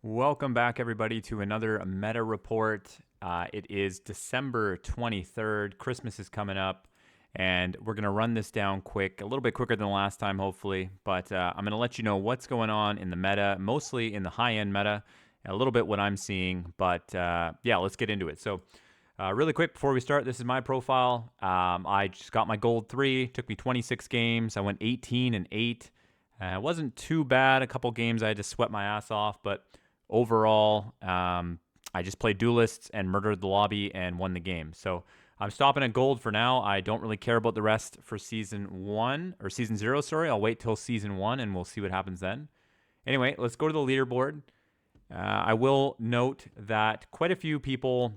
Welcome back, everybody, to another meta report. It is December 23rd. Christmas is coming up, and we're going to run this down quick, a little bit quicker than the last time, hopefully. But I'm going to let you know what's going on in the meta, mostly in the high-end meta, a little bit what I'm seeing. But yeah, let's get into it. So really quick, before we start, this is my profile. I just got my gold 3. Took me 26 games. I went 18-8. It wasn't too bad. A couple games I had to sweat my ass off, but overall, I just played Duelists and murdered the lobby and won the game. So I'm stopping at gold for now. I don't really care about the rest for season 0. Sorry, I'll wait till season 1 and we'll see what happens then. Anyway, let's go to the leaderboard. I will note that quite a few people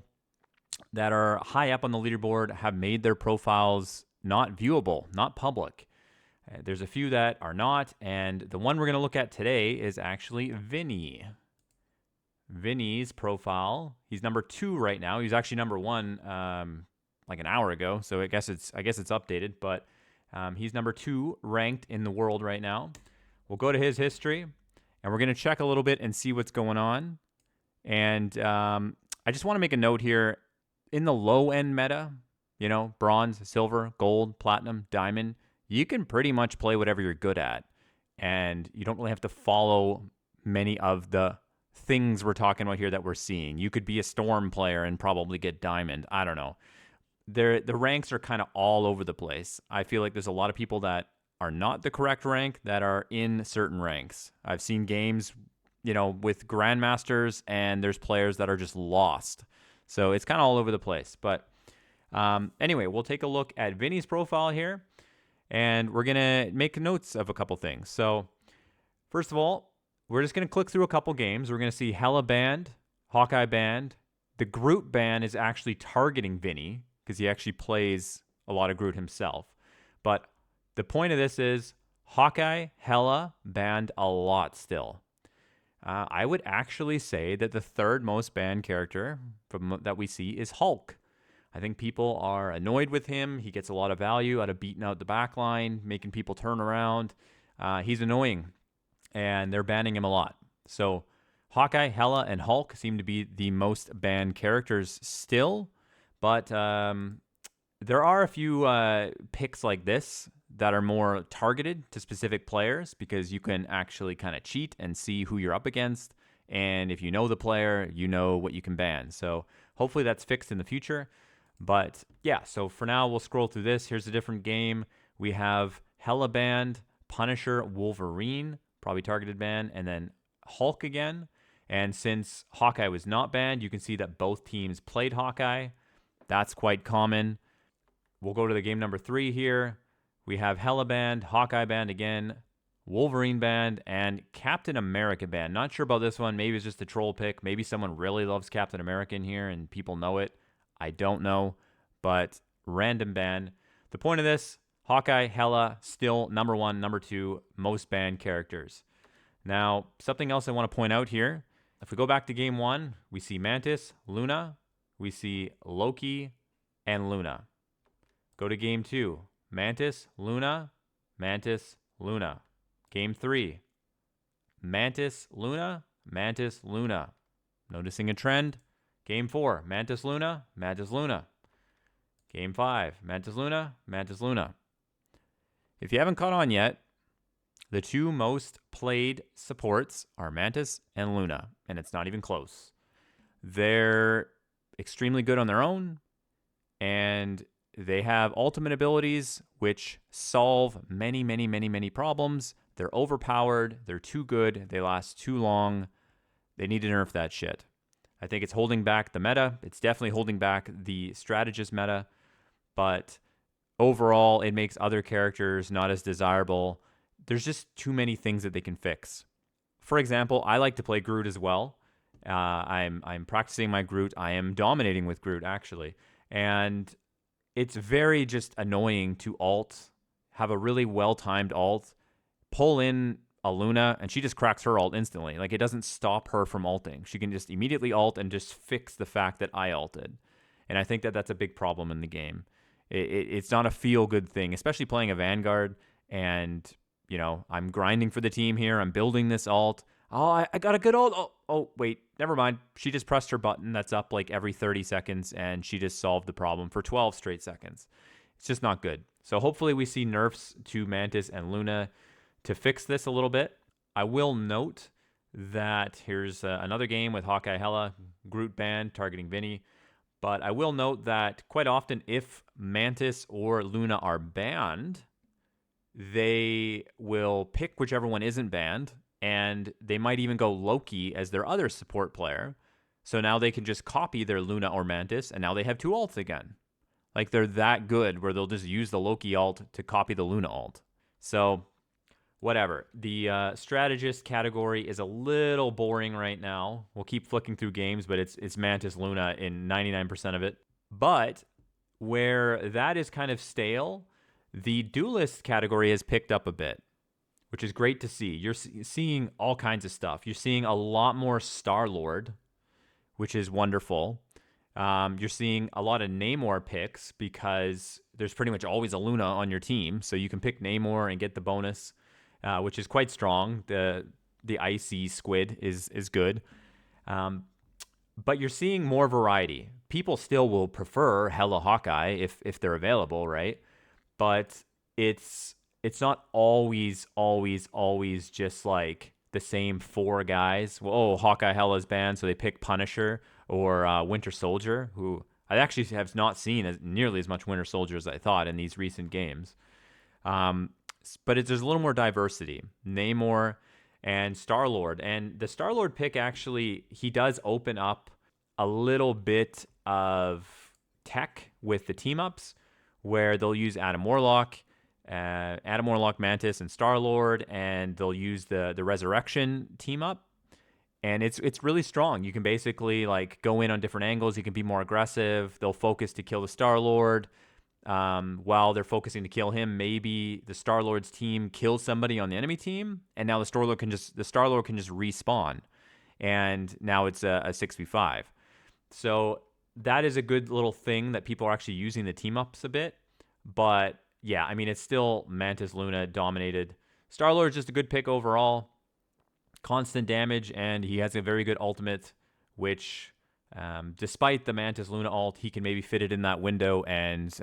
that are high up on the leaderboard have made their profiles not viewable, not public. There's a few that are not, and the one we're going to look at today is actually Vinny. Vinny's profile, he's number 2 right now. He's actually number 1 like an hour ago, so I guess it's updated, but he's number 2 ranked in the world right now. We'll go to his history, and we're going to check a little bit and see what's going on. And I just want to make a note here. In the low-end meta, bronze, silver, gold, platinum, diamond, you can pretty much play whatever you're good at, and you don't really have to follow many of the things we're talking about here that we're seeing. You could be a Storm player and probably get diamond. I don't know. The ranks are kind of all over the place. I feel like there's a lot of people that are not the correct rank that are in certain ranks. I've seen games, with grandmasters, and there's players that are just lost. So it's kind of all over the place. But anyway, we'll take a look at Vinny's profile here, and we're going to make notes of a couple things. So first of all, we're just going to click through a couple games. We're going to see Hella banned, Hawkeye banned. The Groot ban is actually targeting Vinny because he actually plays a lot of Groot himself. But the point of this is Hawkeye, Hella banned a lot still. I would actually say that the third most banned character that we see is Hulk. I think people are annoyed with him. He gets a lot of value out of beating out the backline, making people turn around. He's annoying, and they're banning him a lot. So Hawkeye, Hella, and Hulk seem to be the most banned characters still, but there are a few picks like this that are more targeted to specific players because you can actually kind of cheat and see who you're up against, and if you know the player, you know what you can ban. So hopefully that's fixed in the future. But yeah, so for now, we'll scroll through this. Here's a different game. We have Hella banned, Punisher, Wolverine, probably targeted ban, and then Hulk again. And since Hawkeye was not banned, you can see that both teams played Hawkeye. That's quite common. We'll go to the game number 3 here. We have Hella banned, Hawkeye banned again, Wolverine banned, and Captain America banned. Not sure about this one. Maybe it's just a troll pick. Maybe someone really loves Captain America in here and people know it. I don't know, but random ban. The point of this, Hawkeye, Hella, still number 1, number 2, most banned characters. Now, something else I want to point out here. If we go back to game 1, we see Mantis, Luna. We see Loki and Luna. Go to game 2. Mantis, Luna, Mantis, Luna. Game 3. Mantis, Luna, Mantis, Luna. Noticing a trend? Game 4, Mantis, Luna, Mantis, Luna. Game 5, Mantis, Luna, Mantis, Luna. If you haven't caught on yet, the 2 most played supports are Mantis and Luna, and it's not even close. They're extremely good on their own, and they have ultimate abilities which solve many, many, many, many problems. They're overpowered. They're too good. They last too long. They need to nerf that shit. I think it's holding back the meta. It's definitely holding back the strategist meta. But overall, it makes other characters not as desirable. There's just too many things that they can fix. For example, I like to play Groot as well. I'm practicing my Groot. I am dominating with Groot, actually. And it's very just annoying to ult, have a really well-timed ult, pull in a Luna, and she just cracks her ult instantly. Like, it doesn't stop her from ulting. She can just immediately ult and just fix the fact that I ulted. And I think that that's a big problem in the game. It's not a feel-good thing, especially playing a Vanguard. And, I'm grinding for the team here. I'm building this ult. Oh, I got a good old. Oh, wait, never mind. She just pressed her button that's up like every 30 seconds, and she just solved the problem for 12 straight seconds. It's just not good. So hopefully we see nerfs to Mantis and Luna to fix this a little bit. I will note that here's another game with Hawkeye Hella, Groot banned, targeting Vinny. But I will note that quite often, if Mantis or Luna are banned, they will pick whichever one isn't banned, and they might even go Loki as their other support player. So now they can just copy their Luna or Mantis, and now they have two alts again. Like, they're that good where they'll just use the Loki alt to copy the Luna alt. So, whatever. The strategist category is a little boring right now. We'll keep flicking through games, but it's Mantis Luna in 99% of it. But where that is kind of stale, the Duelist category has picked up a bit, which is great to see. You're seeing all kinds of stuff. You're seeing a lot more Star-Lord, which is wonderful. You're seeing a lot of Namor picks because there's pretty much always a Luna on your team, so you can pick Namor and get the bonus, which is quite strong. The icy squid is good. But you're seeing more variety. People still will prefer Hella Hawkeye if they're available, right? But it's not always just like the same four guys. Well, oh, Hawkeye Hella's banned, so they pick Punisher or Winter Soldier, who I actually have not seen as nearly as much Winter Soldier as I thought in these recent games. But there's a little more diversity. Namor and Star-Lord. And the Star-Lord pick, actually, he does open up a little bit of tech with the team-ups, where they'll use Adam Warlock, Mantis, and Star-Lord, and they'll use the Resurrection team-up. And it's really strong. You can basically like go in on different angles. You can be more aggressive. They'll focus to kill the Star-Lord. While they're focusing to kill him, maybe the Star-Lord's team kills somebody on the enemy team, and now the Star-Lord can just respawn, and now it's a 6v5. So that is a good little thing that people are actually using the team ups a bit. But yeah, I mean, it's still Mantis Luna dominated. Star-Lord is just a good pick overall. Constant damage, and he has a very good ultimate, which despite the Mantis Luna ult, he can maybe fit it in that window and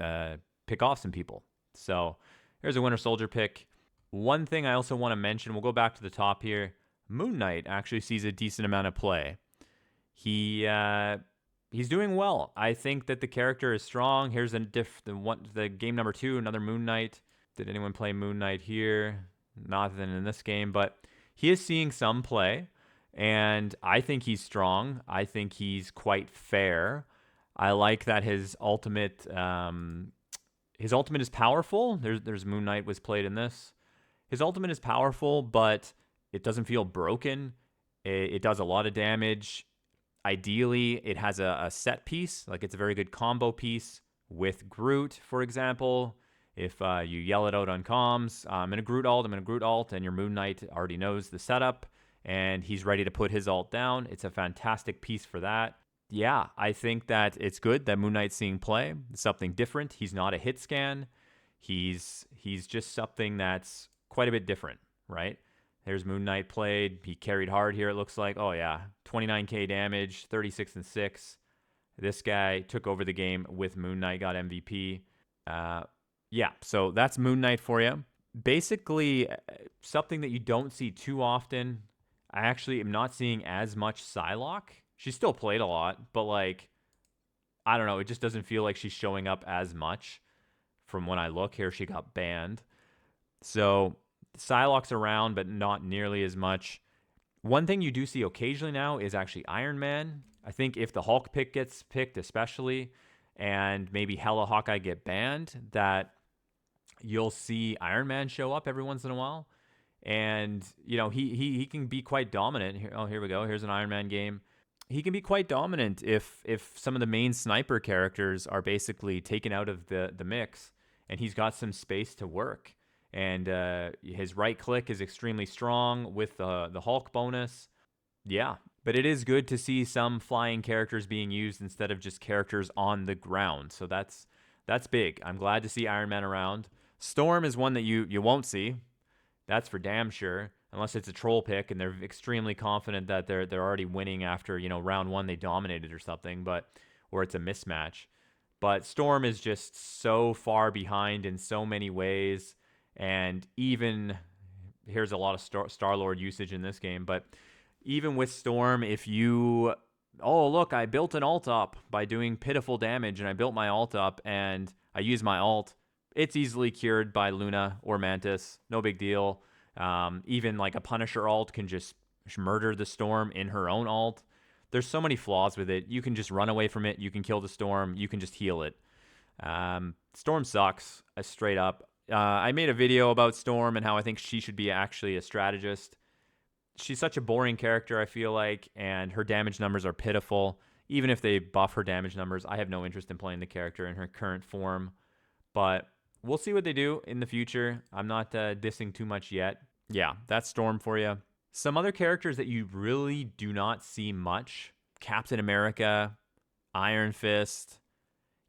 pick off some people. So here's a Winter Soldier pick. One thing I also want to mention, we'll go back to the top here. Moon Knight actually sees a decent amount of play. He's doing well. I think that the character is strong. Here's the game number 2, another Moon Knight. Did anyone play Moon Knight here? Not in this game, but he is seeing some play, and I think he's strong. I think he's quite fair. I like that his ultimate is powerful. There's Moon Knight was played in this. His ultimate is powerful, but it doesn't feel broken. It does a lot of damage. Ideally, it has a set piece. Like, it's a very good combo piece with Groot, for example. If you yell it out on comms, I'm going to Groot ult, and your Moon Knight already knows the setup, and he's ready to put his ult down. It's a fantastic piece for that. Yeah, I think that it's good that Moon Knight's seeing play. It's something different. He's not a hit scan. He's just something that's quite a bit different, right? There's Moon Knight played. He carried hard here, it looks like. Oh, yeah. 29k damage, 36 and 6. This guy took over the game with Moon Knight, got MVP. Yeah, so that's Moon Knight for you. Basically, something that you don't see too often. I actually am not seeing as much Psylocke. She still played a lot, but like, I don't know. It just doesn't feel like she's showing up as much from when I look here. She got banned. So Psylocke's around, but not nearly as much. One thing you do see occasionally now is actually Iron Man. I think if the Hulk pick gets picked especially, and maybe Hella Hawkeye get banned, that you'll see Iron Man show up every once in a while. And, you know, he can be quite dominant. Here we go. Here's an Iron Man game. He can be quite dominant if some of the main sniper characters are basically taken out of the mix, and he's got some space to work. And his right click is extremely strong with the Hulk bonus. Yeah, but it is good to see some flying characters being used instead of just characters on the ground. So that's big. I'm glad to see Iron Man around. Storm is one that you won't see. That's for damn sure. unless it's a troll pick and they're extremely confident that they're already winning after, you know, round one they dominated or something, but or it's a mismatch. But Storm is just so far behind in so many ways, and even here's a lot of Star-Lord usage in this game, but even with Storm, if you oh look, I built an ult up by doing pitiful damage, and I built my ult up and I use my ult, it's easily cured by Luna or Mantis. No big deal. Even like a Punisher ult can just murder the Storm in her own ult. There's so many flaws with it. You can just run away from it. You can kill the Storm. You can just heal it. Storm sucks, straight up. I made a video about Storm and how I think she should be actually a strategist. She's such a boring character, I feel like, and her damage numbers are pitiful. Even if they buff her damage numbers, I have no interest in playing the character in her current form. But we'll see what they do in the future. I'm not dissing too much yet. Yeah, that's Storm for you. Some other characters that you really do not see much: Captain America, Iron Fist.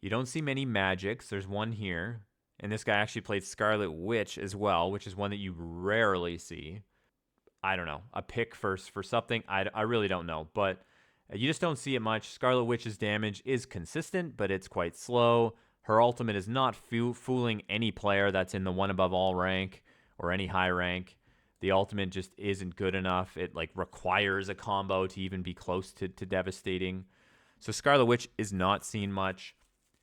You don't see many magics. There's one here. And this guy actually played Scarlet Witch as well, which is one that you rarely see. I don't know. A pick for something. I really don't know. But you just don't see it much. Scarlet Witch's damage is consistent, but it's quite slow. Her ultimate is not fooling any player that's in the one above all rank or any high rank. The ultimate just isn't good enough. It like requires a combo to even be close to devastating. So Scarlet Witch is not seen much.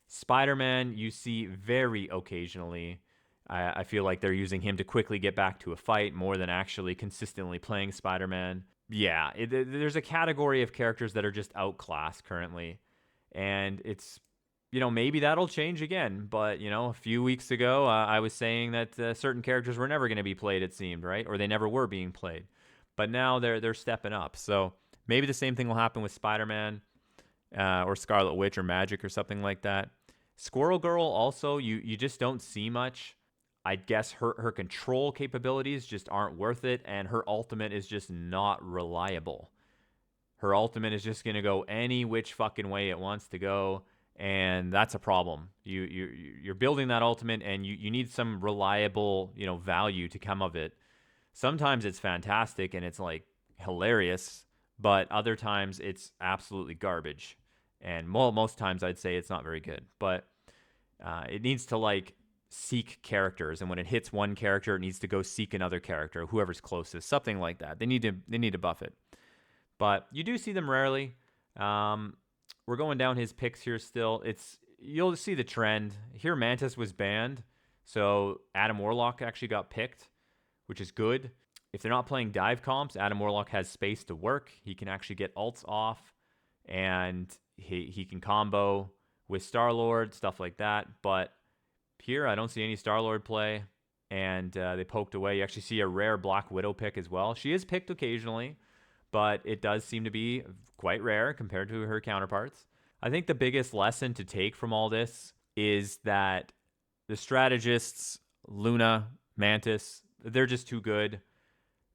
Spider-Man you see very occasionally. I feel like they're using him to quickly get back to a fight more than actually consistently playing Spider-Man. Yeah, there's a category of characters that are just outclassed currently. And it's, you know, maybe that'll change again. But, you know, a few weeks ago, I was saying that certain characters were never going to be played, it seemed, right? Or they never were being played. But now they're stepping up. So maybe the same thing will happen with Spider-Man or Scarlet Witch or Magic or something like that. Squirrel Girl also, you just don't see much. I guess her control capabilities just aren't worth it, and her ultimate is just not reliable. Her ultimate is just going to go any which fucking way it wants to go, and that's a problem. You're building that ultimate, and you need some reliable, you know, value to come of it. Sometimes it's fantastic and it's like hilarious, but other times it's absolutely garbage. And most times I'd say it's not very good, but it needs to like seek characters, and when it hits one character, it needs to go seek another character, whoever's closest, something like that. They need to buff it, but you do see them rarely. We're going down his picks here still. You'll see the trend here. Mantis was banned, so Adam Warlock actually got picked, which is good. If they're not playing dive comps, Adam Warlock has space to work. He can actually get ults off, and he can combo with Star-Lord, stuff like that. But here, I don't see any Star-Lord play, and they poked away. You actually see a rare Black Widow pick as well. She is picked occasionally, but it does seem to be quite rare compared to her counterparts. I think the biggest lesson to take from all this is that the strategists, Luna, Mantis, they're just too good.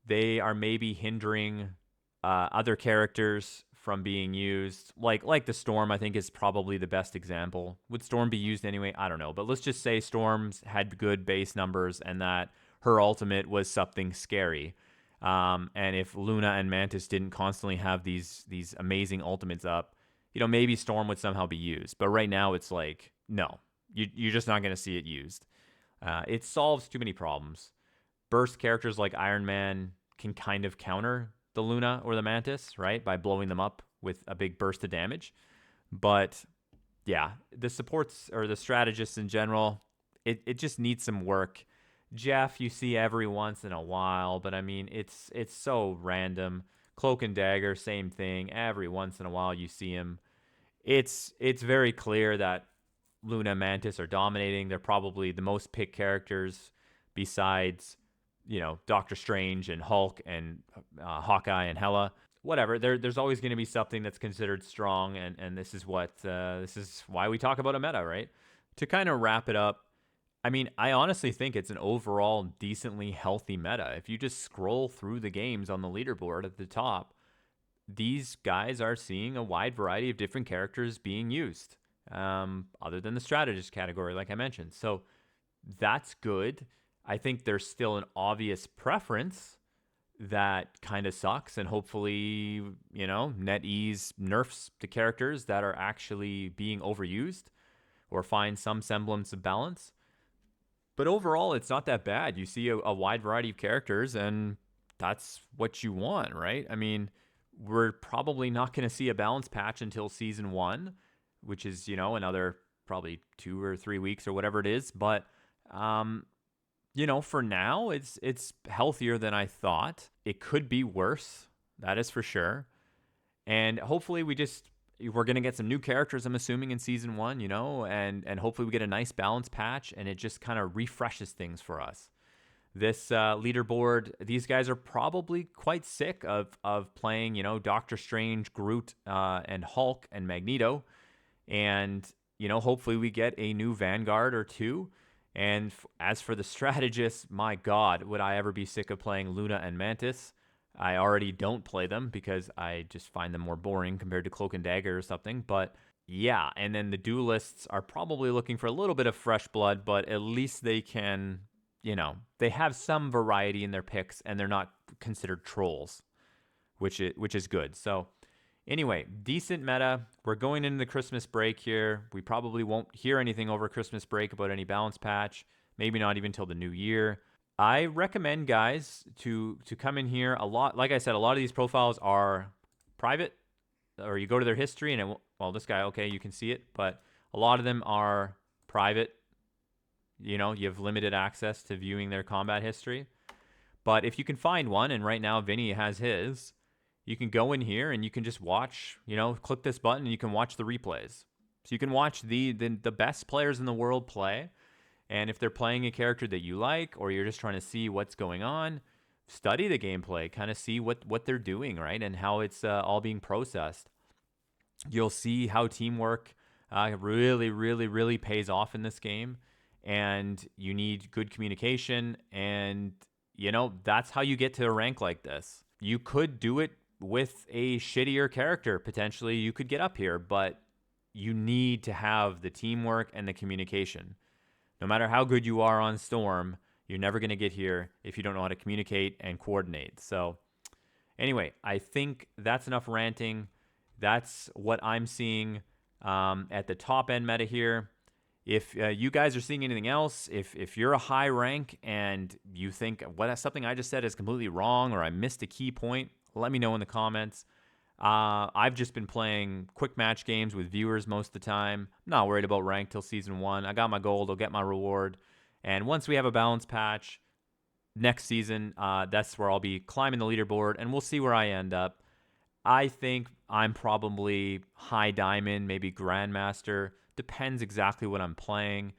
They are maybe hindering other characters from being used. Like the Storm, I think, is probably the best example. Would Storm be used anyway? I don't know. But let's just say Storm's had good base numbers and that her ultimate was something scary. And if Luna and Mantis didn't constantly have these amazing ultimates up, you know, maybe Storm would somehow be used. But right now it's like, no, you're just not going to see it used. It solves too many problems. Burst characters like Iron Man can kind of counter the Luna or the Mantis, right? By blowing them up with a big burst of damage. But yeah, the supports or the strategists in general, it just needs some work. Jeff, you see every once in a while, but I mean, it's so random. Cloak and Dagger, same thing. Every once in a while you see him. It's very clear that Luna and Mantis are dominating. They're probably the most picked characters besides, you know, Doctor Strange and Hulk and Hawkeye and Hela. Whatever. There's always going to be something that's considered strong, and this is why we talk about a meta, right? To kind of wrap it up, I mean, I honestly think it's an overall decently healthy meta. If you just scroll through the games on the leaderboard at the top, these guys are seeing a wide variety of different characters being used, other than the strategist category, like I mentioned. So that's good. I think there's still an obvious preference that kind of sucks. And hopefully, NetEase nerfs the characters that are actually being overused or find some semblance of balance. But overall, it's not that bad. You see a wide variety of characters, and that's what you want, right? I mean, we're probably not going to see a balance patch until season 1, which is, another probably 2 or 3 weeks or whatever it is. But, for now, it's healthier than I thought. It could be worse. That is for sure. And hopefully we're going to get some new characters, I'm assuming, in season 1, and hopefully we get a nice balance patch and it just kind of refreshes things for us. This leaderboard, these guys are probably quite sick of playing, Doctor Strange, Groot, and Hulk and Magneto. And, hopefully we get a new Vanguard or 2. And as for the strategists, my God, would I ever be sick of playing Luna and Mantis? I already don't play them because I just find them more boring compared to Cloak and Dagger or something. But yeah, and then the Duelists are probably looking for a little bit of fresh blood, but at least they can, they have some variety in their picks and they're not considered trolls, which is good. So anyway, decent meta. We're going into the Christmas break here. We probably won't hear anything over Christmas break about any balance patch, maybe not even till the new year. I recommend guys to come in here a lot. Like I said, a lot of these profiles are private, or you go to their history and this guy, okay, you can see it, but a lot of them are private. You have limited access to viewing their combat history. But if you can find one, and right now Vinny has his, you can go in here and you can just watch, click this button and you can watch the replays. So you can watch the best players in the world play. And if they're playing a character that you like, or you're just trying to see what's going on, study the gameplay, kind of see what they're doing, right? And how it's all being processed. You'll see how teamwork really, really, really pays off in this game. And you need good communication. And, that's how you get to a rank like this. You could do it with a shittier character. Potentially, you could get up here, but you need to have the teamwork and the communication. No matter how good you are on Storm, you're never going to get here if you don't know how to communicate and coordinate. So anyway, I think that's enough ranting. That's what I'm seeing at the top end meta here. If you guys are seeing anything else, if you're a high rank and you think something I just said is completely wrong or I missed a key point, let me know in the comments. I've just been playing quick match games with viewers most of the time. I'm not worried about rank till season 1. I got my gold. I'll get my reward. And once we have a balance patch next season, that's where I'll be climbing the leaderboard, and we'll see where I end up. I think I'm probably high diamond, maybe grandmaster. Depends exactly what I'm playing.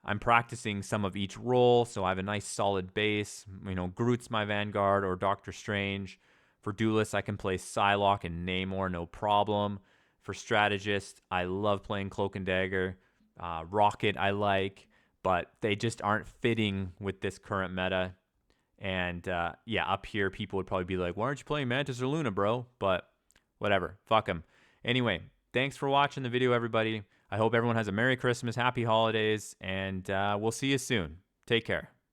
I'm practicing some of each role, so I have a nice solid base. Groot's my Vanguard or Doctor Strange. For Duelist, I can play Psylocke and Namor, no problem. For Strategist, I love playing Cloak and Dagger. Rocket, I like, but they just aren't fitting with this current meta. And up here, people would probably be like, why aren't you playing Mantis or Luna, bro? But whatever, fuck them. Anyway, thanks for watching the video, everybody. I hope everyone has a Merry Christmas, Happy Holidays, and we'll see you soon. Take care.